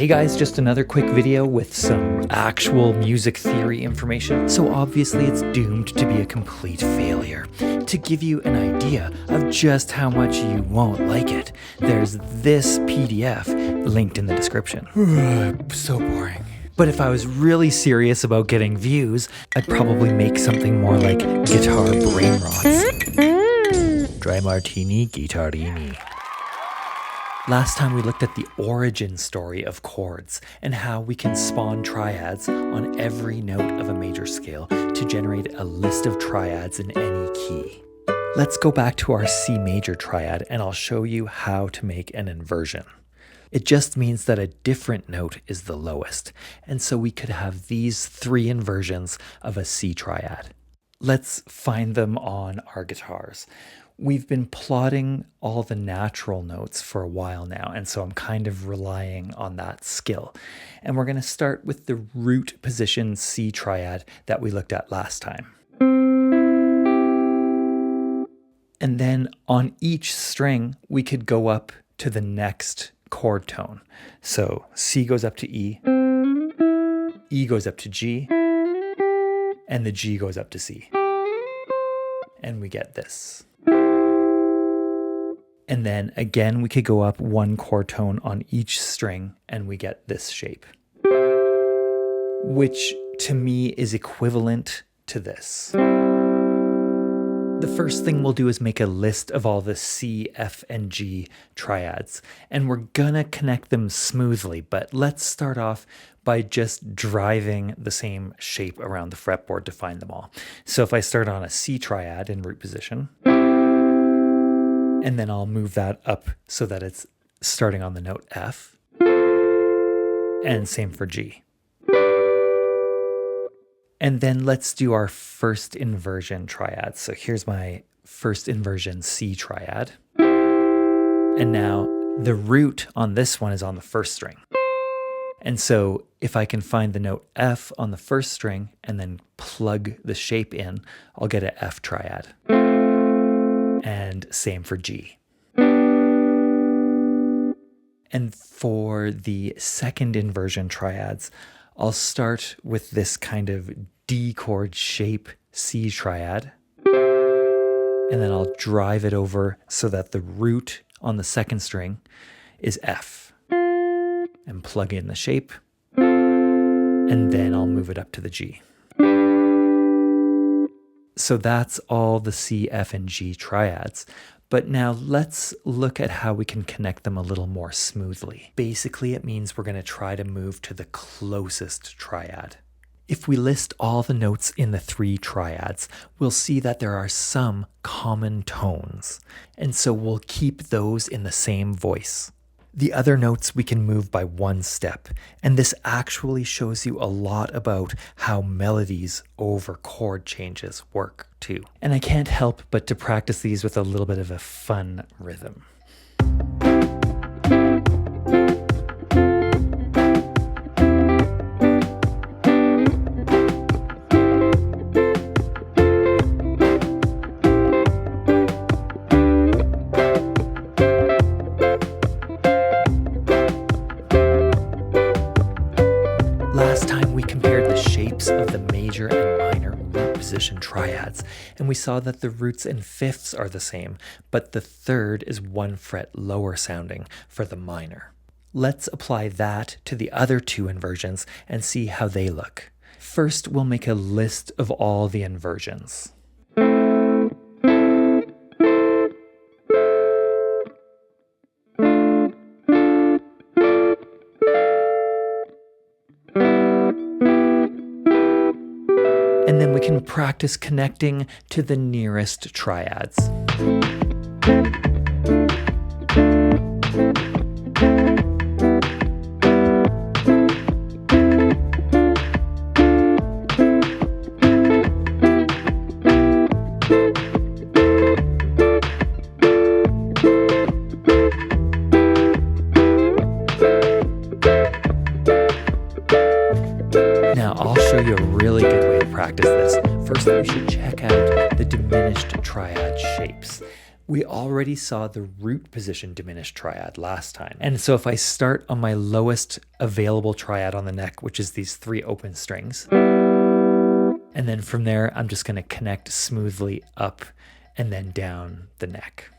Hey guys, just another quick video with some actual music theory information. So obviously it's doomed to be a complete failure. To give you an idea of just how much you won't like it, there's this PDF linked in the description. So boring. But if I was really serious about getting views, I'd probably make something more like Guitar Brain Rots. Dry Martini Guitarini. Last time we looked at the origin story of chords and how we can spawn triads on every note of a major scale to generate a list of triads in any key. Let's go back to our C major triad and I'll show you how to make an inversion. It just means that a different note is the lowest, and so we could have these three inversions of a C triad. Let's find them on our guitars. We've been plotting all the natural notes for a while now, and so I'm kind of relying on that skill. And we're going to start with the root position C triad that we looked at last time. And then on each string, we could go up to the next chord tone. So C goes up to E goes up to G, and the G goes up to C. And we get this. And then again, we could go up one chord tone on each string and we get this shape, which to me is equivalent to this. The first thing we'll do is make a list of all the C, F, and G triads, and we're gonna connect them smoothly, but let's start off by just driving the same shape around the fretboard to find them all. So if I start on a C triad in root position, and then I'll move that up so that it's starting on the note F, and same for G. And then let's do our first inversion triad. So here's my first inversion C triad. And now the root on this one is on the first string. And so if I can find the note F on the first string and then plug the shape in, I'll get an F triad. And same for G. And for the second inversion triads, I'll start with this kind of D chord shape C triad, and then I'll drive it over so that the root on the second string is F, and plug in the shape, and then I'll move it up to the G. So that's all the C, F, and G triads. But now let's look at how we can connect them a little more smoothly. Basically, it means we're going to try to move to the closest triad. If we list all the notes in the three triads, we'll see that there are some common tones, and so we'll keep those in the same voice. The other notes we can move by one step, and this actually shows you a lot about how melodies over chord changes work too. And I can't help but to practice these with a little bit of a fun rhythm. Last time we compared the shapes of the major and minor root position triads, and we saw that the roots and fifths are the same, but the third is 1 fret lower sounding for the minor. Let's apply that to the other two inversions and see how they look. First, we'll make a list of all the inversions. And then we can practice connecting to the nearest triads. Now I'll show you a really good way to practice this. First, we should check out the diminished triad shapes. We already saw the root position diminished triad last time. And so if I start on my lowest available triad on the neck, which is these 3 open strings, and then from there, I'm just going to connect smoothly up and then down the neck.